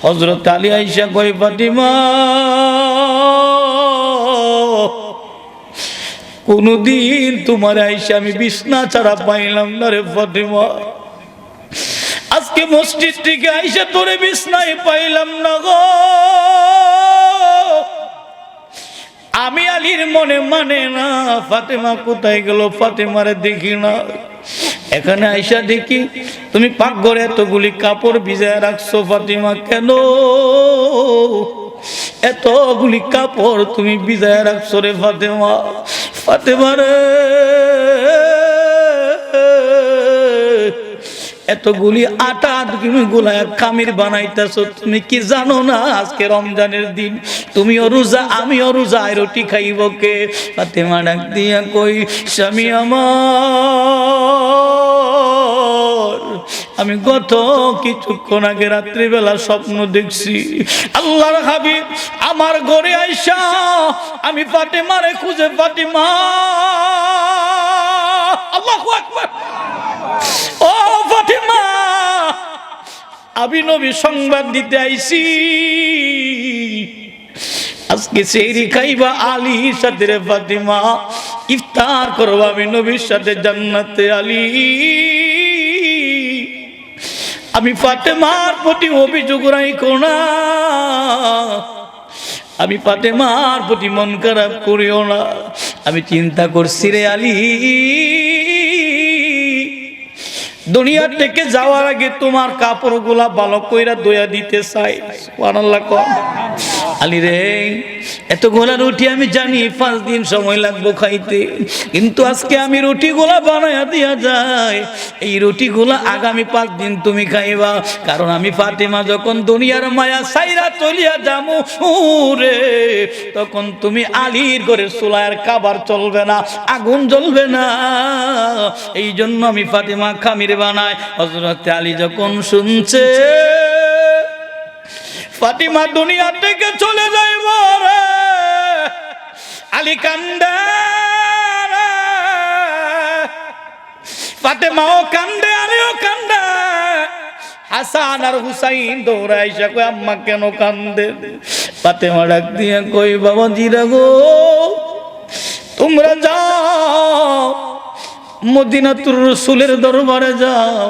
হযরত আলী আয়েশা কই ফাতিমা কোনদিন তোমার আয়েশা আমি বিছনা ছাড়া পাইলাম না রে ফাতিমা। আজকে মসজিদ থেকে আয়েশা তোরে বিছনায় পাইলাম না গো। আমি আলীর মনে মানে না, ফাতেমা কোথায় গেল, ফাতেমারে দেখি না। এখানে আয়েশা দেখি তুমি পাকঘরে এতগুলি কাপড় ভিজায় রাখছো ফাতিমা, কেন এতগুলি কাপড় তুমি ভিজায় রাখছো রে ফাতেমা? ফাতেমা রে এতগুলি আটা তুমি গোলায় খামির বানাইতেছো, তুমি কি জানো না আজকে রমজানের দিন, তুমিও রোজা আমিও রোজা, রুটি খাইব কে? ফাতেমা ডাক দিয়া কই স্বামী আমার, আমি গত কিছুক্ষণ আগে রাত্রিবেলা স্বপ্ন দেখছি আল্লাহর হাবিব আমার ঘরে আইসা আমি ফাতেমারে খুঁজে, ফাতেমা আল্লাহু আকবার, ও ফাতেমা আমি নবী সংবাদ দিতে আইছি আজকে সেহরি খাইবা আলীর সাথে রে ফাতেমা, ইফতার করবো আমি নবীর সাথে জান্নাতে আলী। আমি ফাতেমার প্রতি অভিযোগ রাখো না, আমি ফাতেমার প্রতি মন খারাপ করিও না। আমি চিন্তা করছি রে আলী, দুনিয়া থেকে যাওয়ার আগে তোমার কাপড়গুলা ভালো কইরা ধুইয়া দিতে চাই। সুবহানাল্লাহ। আলী রে এতগুলা রুটি আমি জানি 5 দিন সময় লাগবো খাইতে, কিন্তু আজকে আমি রুটিগুলা বানাইয়া দিয়া যায়, এই রুটিগুলা আগামী 5 দিন তুমি খাইবা, কারণ আমি ফাতেমা যখন দুনিয়ার মায়া সাইরা চলিয়া যামু রে তখন তুমি আলীর ঘরে চুলার খাবার চলবে না, আগুন জ্বলবে না, এই জন্য আমি ফাতেমা খামির বানাই। হযরত আলী যখন শুনছে ফাতিমা দুনিয়া থেকে চলে যাইব রে, আলী কান্দে, ফাতেমাও কান্দে, আলীও কান্দে। হাসান আর হুসাইন দৌড়ায় এসে কই আম্মা কেন কান্দে? ফাতেমা ডাক দিয়ে কই বাবা জিরা গো, তোমরা যাও মদিনাতুর রাসূলের দরবারে যাও,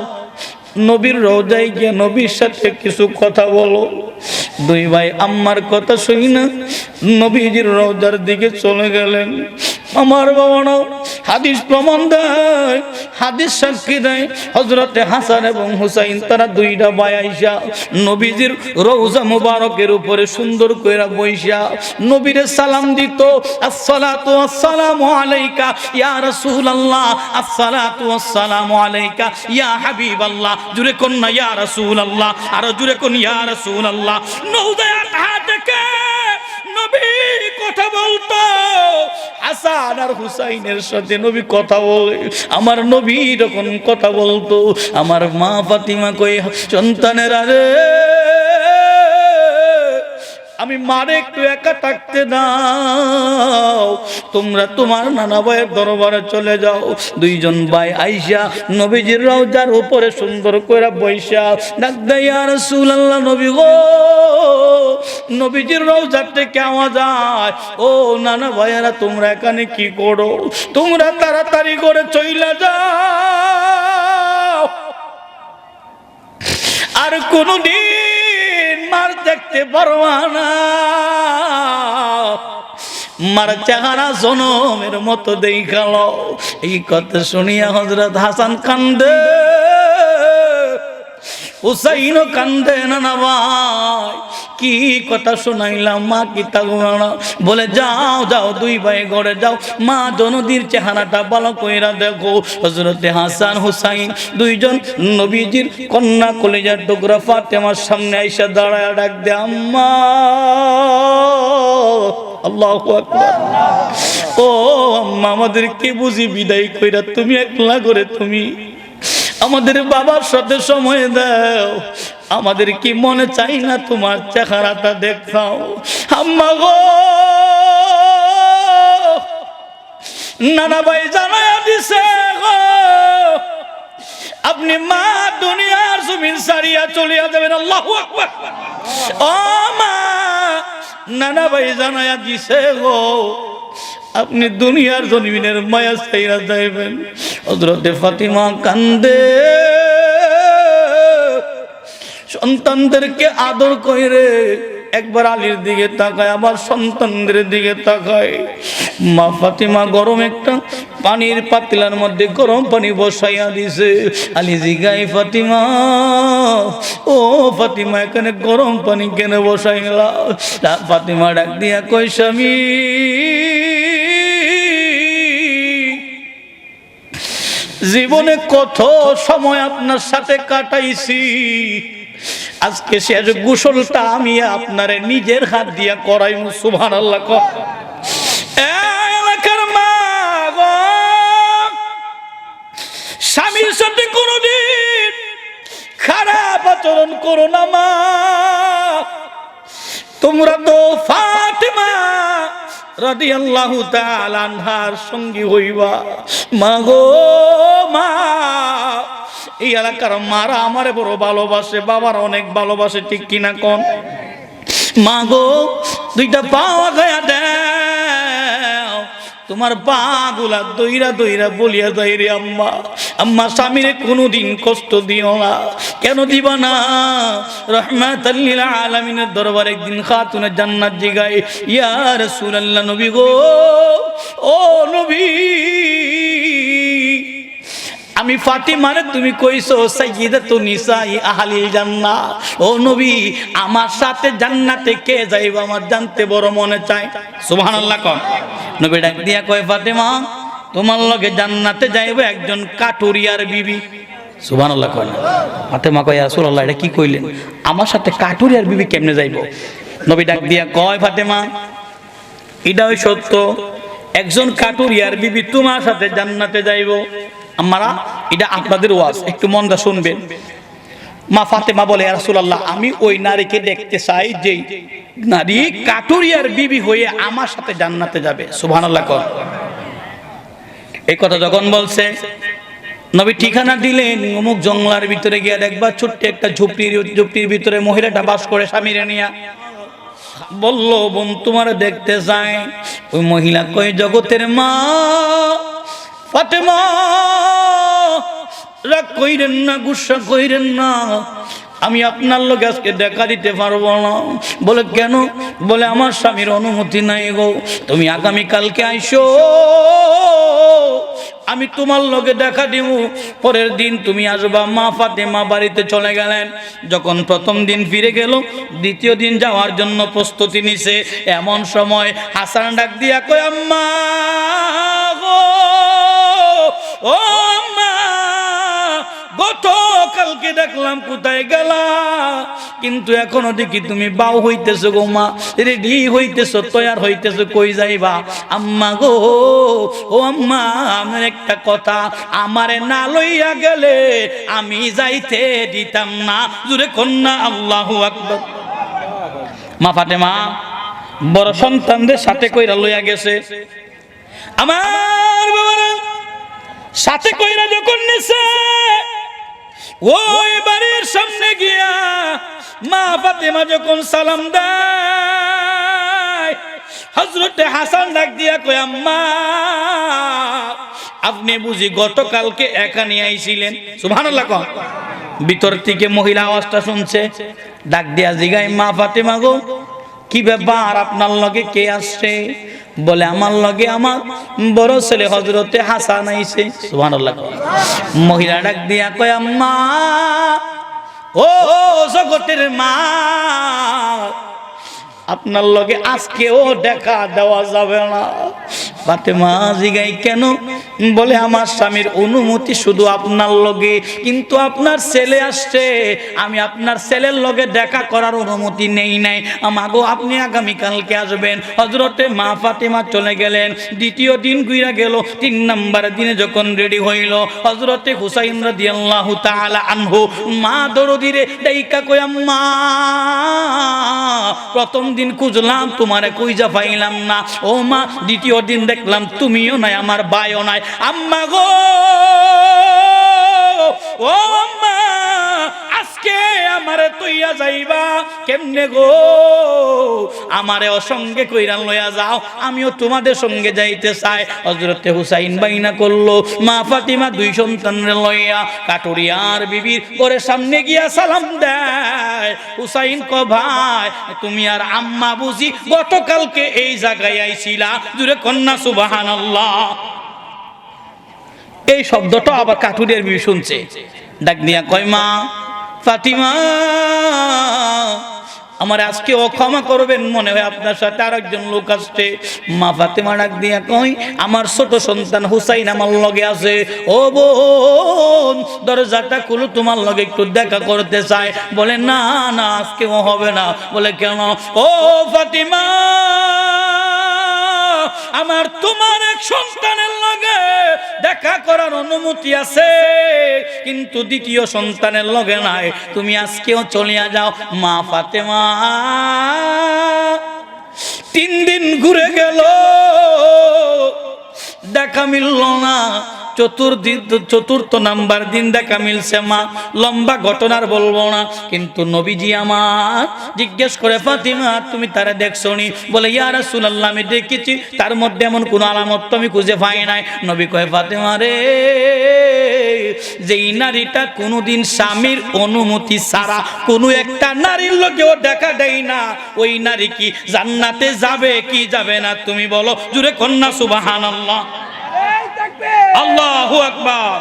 নবীর রওজায় গিয়ে নবীর সাথে কিছু কথা বলো। 2 ভাই আম্মার কথা শুনি না নবীজির রওজার দিকে চলে গেলেন। আমার বাবা না হাদিস প্রমাণ দেয়, হাদিস সাক্ষী দেয়, হযরতে হাসান এবং হুসাইন তারা 2টা ভাই আইসা নবীজির রওজা মুবারকের উপরে সুন্দর কইরা বইসা নবীরে সালাম দিত, আসসালাতু ওয়াসসালামু আলাইকা ইয়া রাসূলুল্লাহ, আসসালাতু ওয়াসসালামু আলাইকা ইয়া হাবিবাল্লাহ। জুরে কোন না ইয়া রাসূলুল্লাহ, আর জুরে কোন ইয়া রাসূলুল্লাহ। নওদায়া থেকে নবী কথা বলতো, হাসান আর হুসাইনের সাথে নবী কথা বলে, আমার নবী যখন কথা বলতো আমার মা ফাতিমা কই সন্তানেরা রে আমি মারে একটু একা থাকতে দাও, তোমরা তোমার নানা ভাইয়ের দরবারে চলে যাও। দুইজন ভাই আইসা নবীজির রওজার উপরে সুন্দর করে বইসা ডাক দেয়, ইয়া রাসূলুল্লাহ, নবী গো, নবীজির রওজা থেকে আওয়াজ যায়, ও নানা ভাইয়েরা তোমরা এখানে কি করো? তোমরা তাড়াতাড়ি করে চইলা যাও, আর কোনদিন মার দেখতে পারবা না। মার চেহারা জনমের মতো দেখালো। এই কথা শুনিয়া হযরত হাসান কান্দে, হুসাইনও কান্দে। নানা ভাই কি কথা শোনাইলাম, মা কি থাকবে না? বলে যাও যাও, দুই ভাই ঘরে যাও, মা দনদীর চেহারাটা ভালো কইরা দেখো। হযরতে হাসান হুসাইন দুইজন নবীজির কন্যা কলিজার টুকরা ফাতেমার সামনে আইসা দাঁড়ায় ডাক দে, আম্মা। আল্লাহু আকবার। ও আম্মা, আমাদের কি বুঝি বিদায় কইরা তুমি একলা করে তুমি আমাদের বাবার সাথে সময় দাও? আমাদের কি মনে চাই না তোমার চেহারাটা দেখাও? আম্মা গো, নানা ভাই জানায়া দিছে গো, আপনি মা দুনিয়ার জমিন ছাড়িয়া চলিয়া যাবেন। আল্লাহু আকবার। ও মা, নানা ভাই জানায়া দিছে গো, আপনি দুনিয়ার জমিনের মায়া ছাইরা যাইবেন। হযরতে ফাতিমা কান্দে, সন্তানদেরকে আদর কইরে একবার আলীর দিকে তাকায়, আবার সন্তানদের দিকে তাকায়। মা ফাতিমা গরম একটা পানির পাতিলার মধ্যে গরম পানি বসাইয়া দিছে। আলী জিগাই, ফাতিমা, ও ফাতিমা, এখানে গরম পানি কেন বসাইলা? ফাতিমা ডাক দিয়া কই, স্বামী, জীবনে কত সময় আপনার সাথে কাটাইছি, আজকে শেষ গোসলটা আমি আপনারে নিজের হাত দিয়া করাইমু। সুবহানাল্লাহ। এলাকার মা গো, স্বামীর সাথে কোনদিন খারাপ আচরণ করো না মা। তোমরা তো ফাতেমা রাদিয়াল্লাহু তাআলা আনহার সঙ্গী হইবা। মা গো, মা, এই এলাকার মারা আমারে বড় ভালোবাসে, বাবার অনেক ভালোবাসে, ঠিক কিনা কোন? মা গো, দুইটা পা গায়া দাও, তোমার পা গুলা দইরা দইরা বলিয়া যায় রে আম্মা। আম্মা, স্বামীরে কোনোদিন কষ্ট দিও না। কেন দিবা না? রাহমাতাল লিল আলামিনের দরবারে একদিন খাতুনে জান্নাত জিগায়, ইয়া রাসূলুল্লাহ, নবী গো, ও নবী, আমি ফাতিমারে তুমি কইছো সাইয়্যিদাতু নিসাই আহলিল জান্নাহ। ও নবী, আমার সাথে জান্নাতে কে যাইবা আমার জানতে বড় মনে চায়। সুবহানাল্লাহ কোন? নবী ডাক দিয়া কয়, ফাতিমা, তোমার লগে জান্নাতে যাইবে একজন কাটুরিয়ার বিবি। সুবহানাল্লাহ কোন? ফাতিমা কয়, ইয়া রাসূলুল্লাহ, এটা কি কইলেন? আমার সাথে কাটুরিয়ার বিবি কেমনে যাইবো? নবী ডাক দিয়া কয়, ফাতিমা, এটাই সত্য, একজন কাটুরিয়ার বিবি তোমার সাথে জান্নাতে যাইবো। আমারা এটা আপনাদের ওয়াজ, একটু মন দিয়ে শুনবেন। মা ফাতেমা বলে, ইয়া রাসূলুল্লাহ, আমি ওই নারীকে দেখতে চাই যে নারী কাটুরিয়ার বিবি হয়ে আমার সাথে জান্নাতে যাবে। সুবহানাল্লাহ কোন? এই কথা যখন বলছে, নবী ঠিকানা দিলেন, অমুক জঙ্গলার ভিতরে গিয়ে দেখবা ছোট্ট একটা ঝুপড়ির ভিতরে মহিলাটা বাস করে স্বামীরে নিয়া। বলল, বোন, তোমার দেখতে চাই। ওই মহিলা কই, জগতের মা ফাতেমা, রাগ কইরেন না, গুসা কইরেন না, আমি আপনার লোক আজকে দেখা দিতে পারবো না। বলে কেন? বলে আমার স্বামীর অনুমতি নাই গো, তুমি আগামীকালকে আইসো, আমি তোমার লগে দেখা দিব, পরের দিন তুমি আসবা। মা ফাতেমা বাড়িতে চলে গেলেন। যখন প্রথম দিন ফিরে গেল, দ্বিতীয় দিন যাওয়ার জন্য প্রস্তুতি নিছে। এমন সময় হাসান ডাক দিয়া কয়, আম্মা গো, ও আম্মা, গতকালকে দেখলাম কোথায় গেলা, কিন্তু এখনো দেখি তুমি বাউ হইতেছো গো মা, রেডি হইতেছো, তৈয়ার হইতেছো, কই যাইবা? আম্মা গো, ও আম্মা, আমার একটা কথা, আমারে না লইয়া গেলে আমি যাইতে দিতাম না। জোরে কন্যা আল্লাহু আকবার। মা ফাতেমা বড় সন্তানদের সাথে কইরা লইয়া গেছে। আমার বাবারা সাথে কইরা যখন নিছে, ওই বাড়ির সামনে গিয়া মা ফাতেমা যখন সালাম দেয়, হযরতে হাসান ডাক দিয়া কয়, আম্মা আপনি বুঝি গতকালকে একা নিয়ে আইছিলেন? সুবহানাল্লাহ। ভিতর থেকে মহিলা আওয়াজটা শুনছে, ডাক দিয়া জিগায়, মা ফাতেমা গো কি ব্যাপার, আপনার লগে কে আসছে? বলে আমার লগে আমার বড় ছেলে হযরতে হাসান আইছে। সুবহানাল্লাহ। মহিলা ডাক দিয়া কয়, আম্মা ও জগতের মা, আপনার লগে আজকেও দেখা দেওয়া যাবে না। ফাতেমা জিগাই কেন? বলে আমার স্বামীর অনুমতি শুধু আপনার লগে, কিন্তু আপনার ছেলে আসছে, আমি আপনার ছেলের লগে দেখা করার অনুমতি নেই নাই। আমাগো আপনি আগামীকালকে আসবেন। হযরতে মা ফাতেমা চলে গেলেন। দ্বিতীয় দিন গুইরা গেল। 3 নাম্বার দিনে যখন রেডি হইল, হযরতে হুসাইন রাদিয়াল্লাহু তাআলা আনহু মা দরদিরে ডাইকা কই, আম্মা প্রথম দিন খুঁজলাম তোমারে কইজা পাইলাম না, ও মা দ্বিতীয় দিন দেখলাম তুমিও নাই, আমার ভাইও নাই। আম্মা গো, ও আম্মা আজকে আমারে তুইয়া যাইবা কেমনে গো? আমারে অসঙ্গে কইরা লইয়া যাও, আমিও তোমাদের সঙ্গে যাইতে চাই। হযরতে হুসাইন বাইনা করলো। মা ফাতিমা 2 সন্তানরে লইয়া কাটুরিয়ার বিবির ঘরের সামনে গিয়া সালাম দেয়। হুসাইন কয়, ভাই তুমি আর আম্মা বুঝি গতকালকে এই জায়গায় আইছিলা? জুরে কন্যা সুবহানাল্লাহ। এই শব্দটা আবার কাটুরিয়ার বিবি শুনছে। ডাক দিয়া কয়, মা ফাতিমা আমার আজকে ক্ষমা করবেন, মনে হয় আপনার সাথে আরেকজন লোক আসছে। মা ফাতেমা ডাক দিয়া কই, আমার ছোট সন্তান হুসাইন আমার লগে আছে। ও বোন দরজাটা খুলো, তোমার লগে একটু দেখা করতে চাই। বলে না না আজকে হবে না। বলে কেন? ও ফাতিমা আমার তোমার এক সন্তানের লগে দেখা করার অনুমতি আছে, কিন্তু দ্বিতীয় সন্তানের লগে নাই। তুমি আজকেও চলিয়া যাও। মা ফাতেমা 3 দিন ঘুরে গেল, দেখা মিলল না। চতুর্থ নাম্বার দিন দেখা মিলছে। মা লম্বা ঘটনার বলবো না, কিন্তু নবীজি আমার জিজ্ঞেস করে, ফাতিমা তুমি তারা দেখছো নি? বলে ইয়া রাসূলুল্লাহ আমি দেখেছি, তার মধ্যে এমন কোন আলামত তো আমি খুঁজে পাই নাই। নবী কয়, ফাতিমা রে, যেই নারীটা কোনোদিন স্বামীর অনুমতি ছাড়া কোনো একটা নারীর লগেও দেখা দেয় না, ওই নারী কি জান্নাতে যাবে কি যাবে না? তুমি বলো জুরে কন্যা সুবহানাল্লাহ। আল্লাহু আকবার,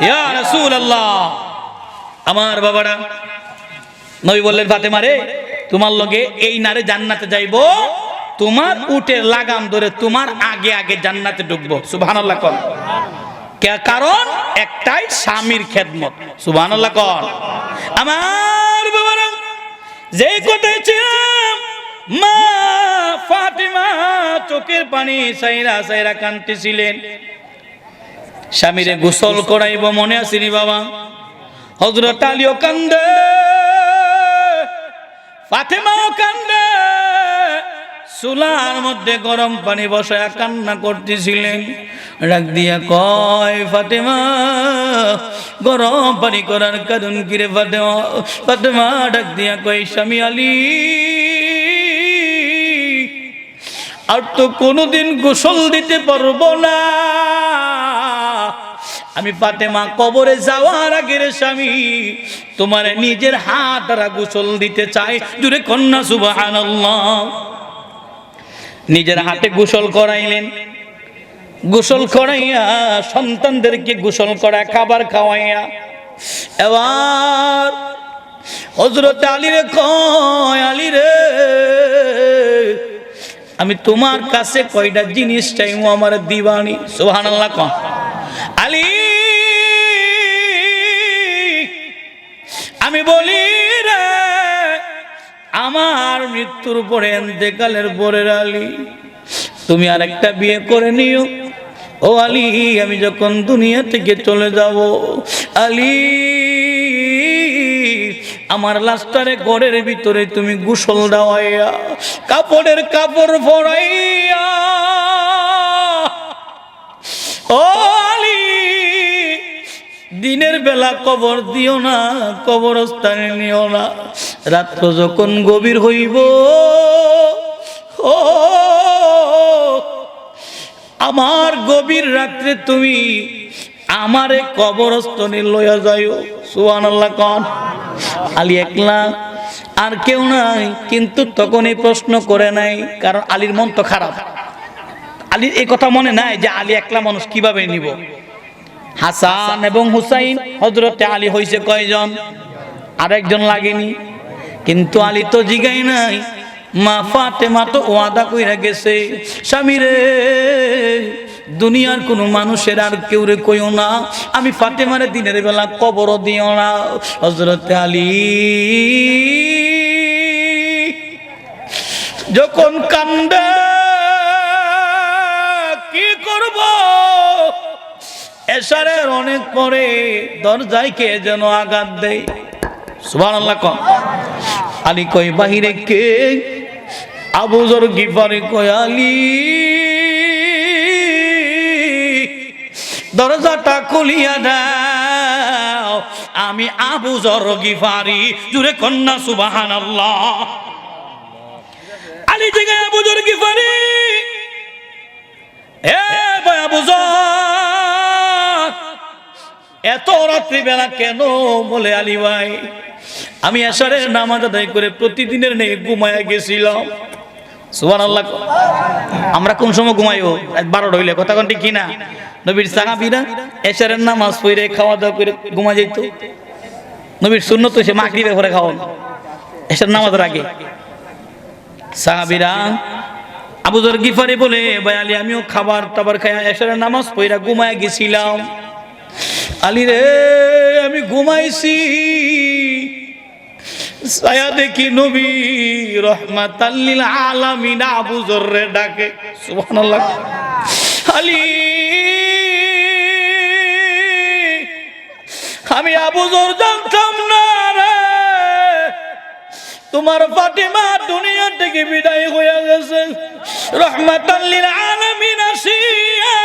ইয়া রাসূলুল্লাহ। আমার বাবারা, নবী বললেন, ফাতেমা রে তোমার লগে এই নারী জান্নাতে যাইবো, তোমার উটের লাগাম ধরে তোমার আগে আগে জান্নাতে ঢুকবো। সুবহানাল্লাহ কোন? কারণ একটাই, স্বামীর খেদমত। সুবহানাল্লাহ কোন? আমার বাবারা, যে কথাই ছিলাম, মা ফাতিমা চোখের পানি সাইরা সাইরা কাঁদতেছিলেন। স্বামীরে গোসল করাইব মনে আসেনি বাবা? হযরত আলীও কান্দে, ফাতেমাও কান্দে, চুলার মধ্যে গরম পানি বসায় কান্না করতেছিলেন। ডাক দিয়া কয়, ফাতেমা গরম পানি করার কারণ কি রে ফাতেমা? ফাতেমা ডাক দিয়া কয়, স্বামী আলী আর তো কোনোদিন গোসল দিতে পারবো না। আমি ফাতেমা কবরে যাওয়ার আগে রে স্বামী তোমার নিজের হাত দ্বারা গোসল দিতে চাই। জুরে কন্যা সুবহানাল্লাহ। নিজের হাতে গোসল করাইলেন। গোসল করাইয়া সন্তানদেরকে গোসল করা, খাবার খাওয়াইয়া এবার হযরত আলী রে কয়, আলী রে আমি তোমার কাছে কয়টা জিনিস চাইবো, আমার দিবানি। সুবহানাল্লাহ কয়। আলী আমি বলি রে, আমার মৃত্যুর পরে ইন্তেকালের পরে আলী তুমি আর একটা বিয়ে করে নিও। ও আলী আমি যখন দুনিয়া থেকে চলে যাব, আলী আমার লাশটারে ঘরের ভিতরে তুমি গোসল দেওয়াইয়া কাপড়ের কাপড় পরাইয়া ও আলী দিনের বেলা কবর দিও না, কবরস্থানে নিও না, রাত্র যখন গভীর হইব ও আমার গভীর রাত্রে তুমি আমারে কবরস্থানে লইয়া যাইও। সুবহানাল্লাহ কোন। আলী একলা, আর কেউ নাই। কিন্তু তখন এই প্রশ্ন করে নাই, কারণ আলীর মন তো খারাপ। আলীর এই কথা মনে নাই যে আলী একলা মানুষ কিভাবে নিব। হাসান এবং হুসাইন হযরতে আলী হইছে কয়জন? আরেকজন লাগেনি। কিন্তু আলী তো জিগাই নাই। মা ফাতেমা তো ওয়াদা কইরা গেছে, স্বামী রে দুনিয়ার কোন মানুষের আর কেউ রে কইও না, আমি ফাতেমারে দিনের বেলা কবর দিও না। হযরতে আলী যখন কান্দে কি করব, এশারের অনেক পরে দরজায় কে যেন আঘাত দেয়। সুবহানাল্লাহ কোন। আলী কই বাহিরে কে? আবু যর গিফারি কই আলী দরজাটা খুলিয়া দাও, আমি আবু যর গিফারি। জুরে কন্যা সুবহানাল্লাহ। আলী থেকে আবু যর গিফারি, এ ভাই আবু যর এত রাত্রি বেলা কেন? বলে আলী ভাই আমি এশারের নামাজ আদায় করে প্রতিদিনের নেই ঘুমায়া গেছিলাম। সুবহানাল্লাহ। আমরা কোন সময় ঘুমাইও? 12টা হইলে। কথা কোন ঠিক কিনা? নবীর সাহাবীরা এশারের নামাজ পড়ে খাওয়া দাওয়া করে ঘুমা যাইতো। নবীর সুন্নত হইছে মাগরিবে পরে খাওয়ান, এশার নামাজের আগে। সাহাবীরা আবু যর গিফারি বলে ভাই আলী আমিও খাবার টাবার খাই এশারের নামাজ পড়ে ঘুমায়া গেছিলাম। আলী রে আমি ঘুমাইছি, ছায়া দেখি নবী রহমাতাল লিল আলামিন আবু যর রে ডাকে। সুবহানাল্লাহ। আলী আমি আবু যর জানতাম না রে তোমার ফাতেমা দুনিয়া থেকে বিদায় হয়ে গেছে। রহমাতাল লিল আলামিন আসিয়া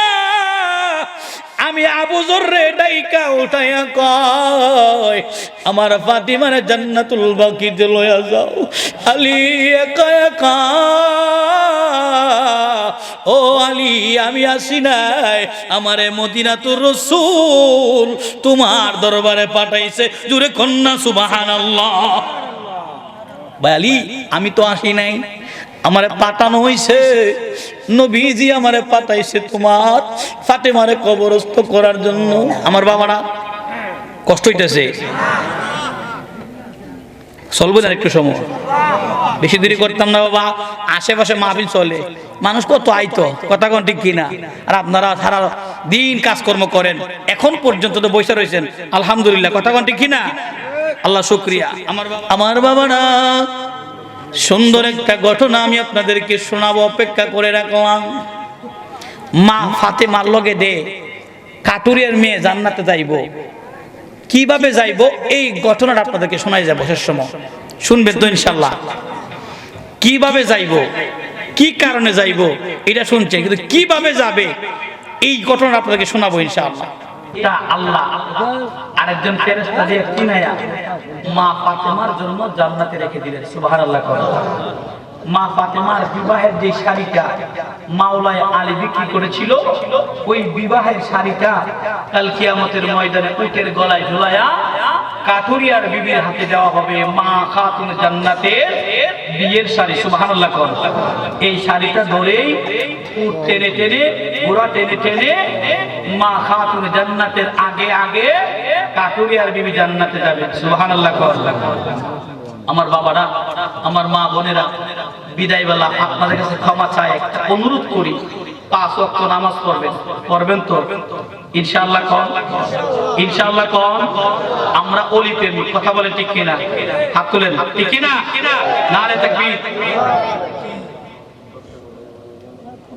আমি আবু যর রে ডাইকা উঠাইয়া কয় আমার ফাতিমার জান্নাতুল বাকিতে লইয়া যাও। আলী একা একা, ও আলী আমি আসি নাই, আমারে মদিনাতুর রাসূল তোমার দরবারে পাঠাইছে। জুরে কন্যা সুবহানাল্লাহ। ভাই আলী আমি তো আসি নাই, আমারে পাঠানো হইছে, নবীজি আমারে পাঠাইছে তোমার ফাতেমারে কবরস্থ করার জন্য। আমার বাবারা কষ্ট হইতেছে, চলবে না একটু সময়, বেশি দেরি করতাম না বাবা। আশেপাশে মাহফিল চলে, মানুষ কত আইতো, কথা কোন ঠিক কিনা? আর আপনারা সারা দিন কাজকর্ম করেন, এখন পর্যন্ত তো বসে রয়েছেন, আলহামদুলিল্লাহ, কথা কোন ঠিক কিনা? আল্লাহ শুকরিয়া। আমার বাবারা সুন্দর একটা ঘটনা আমি আপনাদেরকে শোনাবো, অপেক্ষা করে রাখলাম। মা ফাতেমার লগে দে কাটুরিয়ার মেয়ে জান্নাতে যাইব, কিভাবে যাইব এই ঘটনাটা আপনাদেরকে শোনাই যাবো শেষ সময়, শুনবেন তো ইনশাআল্লাহ। কিভাবে যাইব, কি কারণে যাইব এটা শুনছেন, কিন্তু কিভাবে যাবে এই ঘটনা আপনাদেরকে শোনাবো ইনশাআল্লাহ। এটা আল্লাহ আরেকজন ফেরেশতা দিয়ে কিনায়া মা ফাতেমার জন্য জান্নাতে রেখে দিলেন। সুবহানাল্লাহ। মা ফাতেমার বিবাহের যে শাড়িটা মাওলায় আলী বিক্রি করেছিল, ওই বিবাহের শাড়িটা কাল কিয়ামতের ময়দানে উটের গলায় ঝুলায়া কাঠুরিয়ার বিবির হাতে দেওয়া হবে, মা খাতুন জান্নাতের বিয়ের শাড়ি। সুবহানাল্লাহ। এই শাড়িটা ধরেই উট টেনে টেনে ঘোড়া টেনে টেনে মা খাতুন জান্নাতের আগে আগে কাঠুরিয়ার বিবি জান্নাতে যাবে। সুবহানাল্লাহ। আমার বাবারা, আমার মা বোনেরা, বিদায় বেলা আপনাদের কাছে ক্ষমা চাই, একটা অনুরোধ করি, 5 ওয়াক্ত নামাজ পড়বেন, পড়বেন তো ইনশাআল্লাহ? কোন ইনশাআল্লাহ? কোন আমরা ওলি প্রেমিক, কথা বলেন ঠিক কিনা? হাত তুলেন, ঠিক কিনা? নারে তাকবীর।